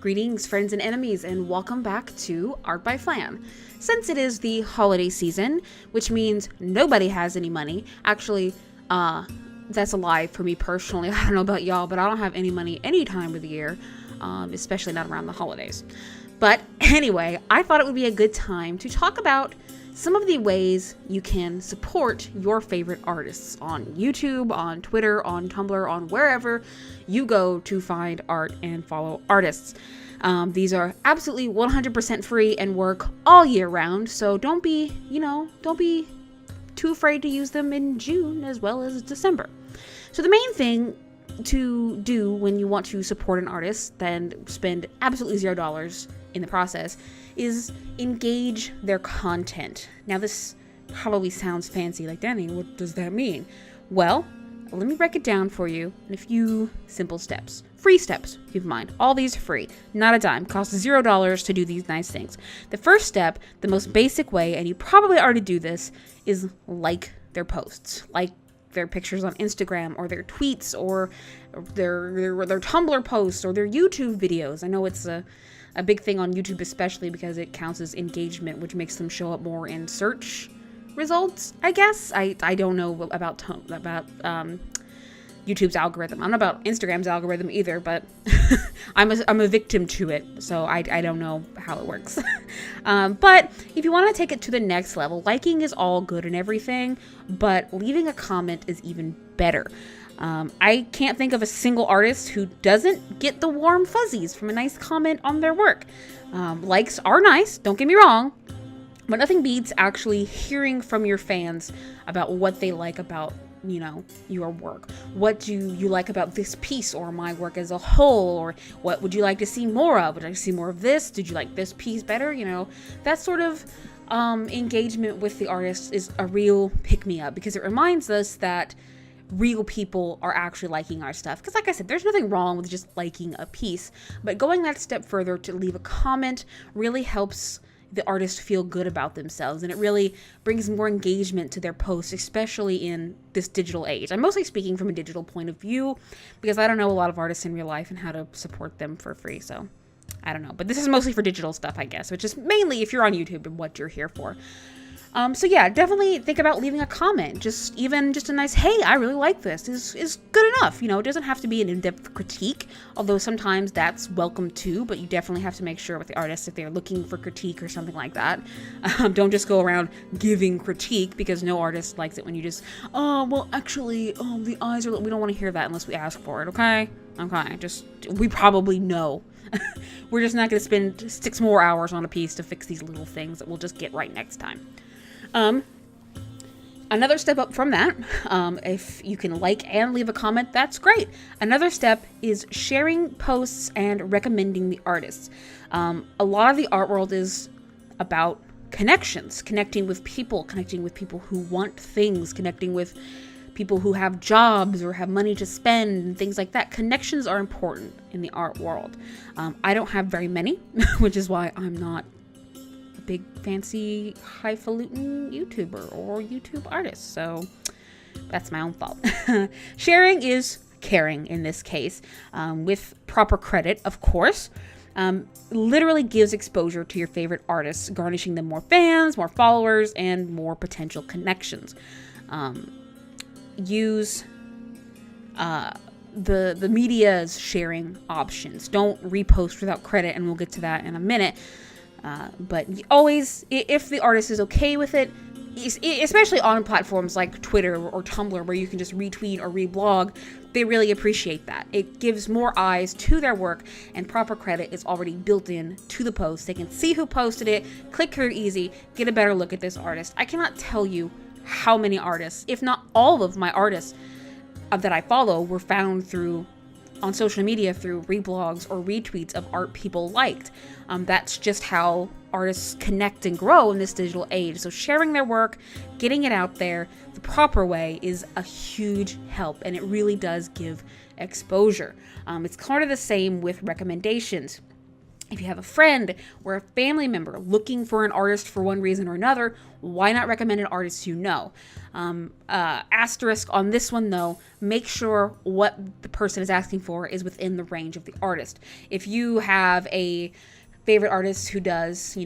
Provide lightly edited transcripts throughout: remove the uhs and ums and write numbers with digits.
Greetings, friends and enemies, and welcome back to Art by Flan. Since it is the holiday season, which means nobody has any money, actually, that's a lie for me personally. I don't know about y'all, but I don't have any money any time of the year, especially not around the holidays. But anyway, I thought it would be a good time to talk about some of the ways you can support your favorite artists on YouTube, on Twitter, on Tumblr, on wherever you go to find art and follow artists. These are absolutely 100% free and work all year round, so don't be too afraid to use them in June as well as December. So the main thing to do when you want to support an artist, then spend absolutely $0 in the process, is engage their content. Now this probably sounds fancy, like, Danny, what does that mean? Well, let me break it down for you in a few simple steps. Free steps, keep in mind. All these are free, not a dime. Costs $0 to do these nice things. The first step, the most basic way, and you probably already do this, is like their posts. Like their pictures on Instagram, or their tweets, or their Tumblr posts, or their YouTube videos. I know it's a big thing on YouTube, especially because it counts as engagement, which makes them show up more in search results, I guess. I don't know about YouTube's algorithm. I don't know about Instagram's algorithm either, but I'm a victim to it, so I don't know how it works. But if you want to take it to the next level, liking is all good and everything, but leaving a comment is even better. I can't think of a single artist who doesn't get the warm fuzzies from a nice comment on their work. Likes are nice, don't get me wrong, but nothing beats actually hearing from your fans about what they like about, your work. What do you like about this piece or my work as a whole? Or what would you like to see more of? Would I see more of this? Did you like this piece better? That sort of engagement with the artist is a real pick-me-up, because it reminds us that real people are actually liking our stuff. Because like I said, there's nothing wrong with just liking a piece, but going that step further to leave a comment really helps the artist feel good about themselves, and it really brings more engagement to their posts, especially in this digital age. I'm mostly speaking from a digital point of view because I don't know a lot of artists in real life and how to support them for free, so I don't know. But this is mostly for digital stuff, I guess, which is mainly if you're on YouTube and what you're here for. So yeah, definitely think about leaving a comment. Just a nice, hey, I really like this is good enough. It doesn't have to be an in-depth critique, although sometimes that's welcome too, but you definitely have to make sure with the artist if they're looking for critique or something like that. Don't just go around giving critique, because no artist likes it when you just, the eyes are, we don't want to hear that unless we ask for it, okay? Okay, we probably know. We're just not going to spend 6 more hours on a piece to fix these little things that we'll just get right next time. Another step up from that, if you can like and leave a comment, that's great. Another step is sharing posts and recommending the artists. A lot of the art world is about connections, connecting with people who want things, connecting with people who have jobs or have money to spend and things like that. Connections are important in the art world. I don't have very many, which is why I'm not big fancy highfalutin YouTuber or YouTube artist, so that's my own fault. Sharing is caring in this case, with proper credit, of course. Literally gives exposure to your favorite artists, garnishing them more fans, more followers, and more potential connections. Use the media's sharing options. Don't repost without credit, and we'll get to that in a minute. But always, if the artist is okay with it, especially on platforms like Twitter or Tumblr, where you can just retweet or reblog, they really appreciate that. It gives more eyes to their work, and proper credit is already built in to the post. They can see who posted it, click here easy, get a better look at this artist. I cannot tell you how many artists, if not all of my artists that I follow, were found on social media through reblogs or retweets of art people liked. That's just how artists connect and grow in this digital age. So sharing their work, getting it out there the proper way is a huge help, and it really does give exposure. It's kind of the same with recommendations. If you have a friend or a family member looking for an artist for one reason or another, why not recommend an artist you know? Asterisk on this one though, make sure what the person is asking for is within the range of the artist. If you have a favorite artist who does,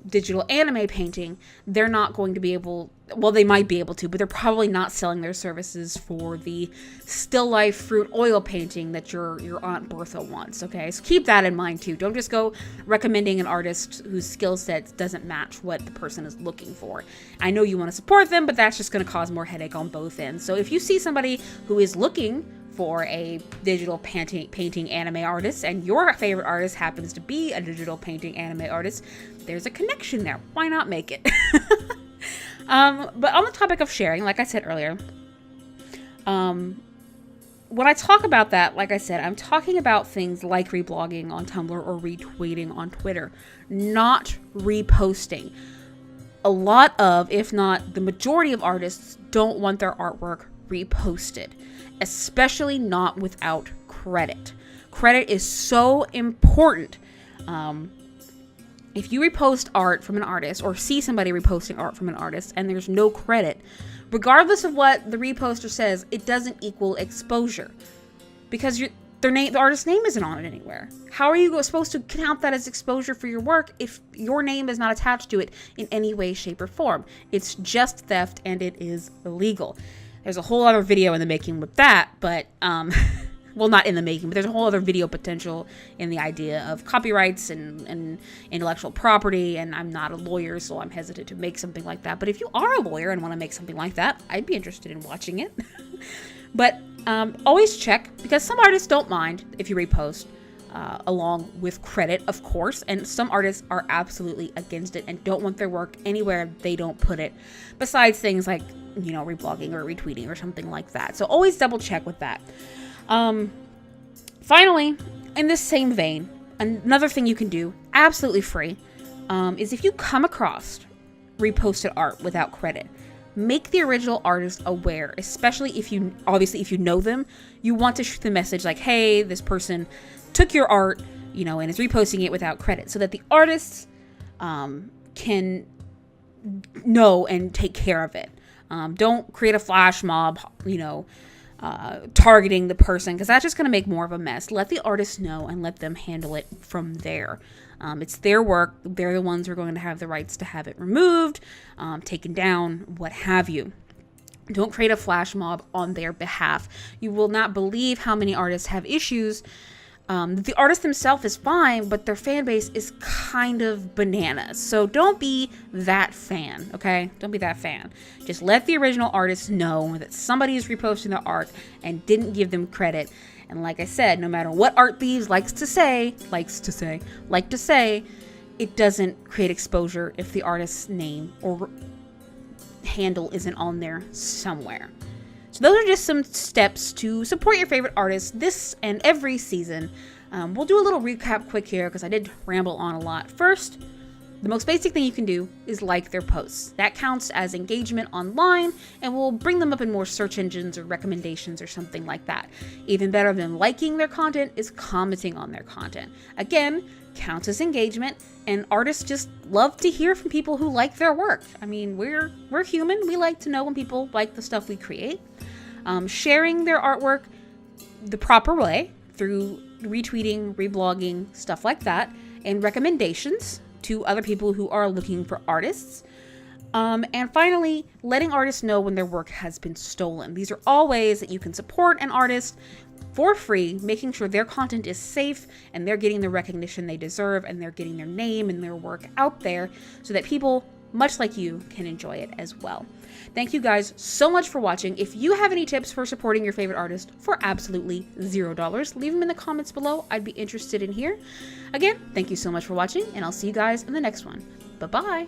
digital anime painting, they're not going to be able, well, they might be able to, but they're probably not selling their services for the still life fruit oil painting that your Aunt Bertha wants, okay? So keep that in mind too. Don't just go recommending an artist whose skill set doesn't match what the person is looking for. I know you want to support them, but that's just going to cause more headache on both ends. So if you see somebody who is looking for a digital painting anime artist, and your favorite artist happens to be a digital painting anime artist, there's a connection there. Why not make it? But on the topic of sharing, like I said earlier, when I talk about that, like I said, I'm talking about things like reblogging on Tumblr or retweeting on Twitter, not reposting. A lot of, if not the majority of artists, don't want their artwork reposted, especially not without credit. Credit is so important. If you repost art from an artist or see somebody reposting art from an artist and there's no credit, regardless of what the reposter says, it doesn't equal exposure because the artist's name isn't on it anywhere. How are you supposed to count that as exposure for your work if your name is not attached to it in any way, shape, or form? It's just theft and it is illegal. There's a whole other video in the making with that, but, well, not in the making, but there's a whole other video potential in the idea of copyrights and intellectual property, and I'm not a lawyer, so I'm hesitant to make something like that. But if you are a lawyer and want to make something like that, I'd be interested in watching it. But always check, because some artists don't mind if you repost along with credit, of course, and some artists are absolutely against it and don't want their work anywhere they don't put it, besides things like reblogging or retweeting or something like that. So always double check with that. Finally, in this same vein, another thing you can do, absolutely free, is if you come across reposted art without credit, make the original artist aware, especially if you know them. You want to shoot the message like, hey, this person took your art, and is reposting it without credit, so that the artists can know and take care of it. Don't create a flash mob, targeting the person, because that's just going to make more of a mess. Let the artist know and let them handle it from there. It's their work. They're the ones who are going to have the rights to have it removed, taken down, what have you. Don't create a flash mob on their behalf. You will not believe how many artists have issues. The artist themselves is fine, but their fan base is kind of bananas. So don't be that fan, okay? Don't be that fan. Just let the original artist know that somebody is reposting their art and didn't give them credit. And like I said, no matter what Art Thieves like to say, it doesn't create exposure if the artist's name or handle isn't on there somewhere. So those are just some steps to support your favorite artists this and every season. We'll do a little recap quick here because I did ramble on a lot. First, the most basic thing you can do is like their posts. That counts as engagement online and will bring them up in more search engines or recommendations or something like that. Even better than liking their content is commenting on their content. Again, counts as engagement, and artists just love to hear from people who like their work. I mean, we're human. We like to know when people like the stuff we create. Sharing their artwork the proper way through retweeting, reblogging, stuff like that, and recommendations to other people who are looking for artists. And finally, letting artists know when their work has been stolen. These are all ways that you can support an artist for free, making sure their content is safe and they're getting the recognition they deserve and they're getting their name and their work out there so that people much like you can enjoy it as well. Thank you guys so much for watching. If you have any tips for supporting your favorite artist for absolutely $0, leave them in the comments below. I'd be interested in here. Again, thank you so much for watching, and I'll see you guys in the next one. Bye-bye.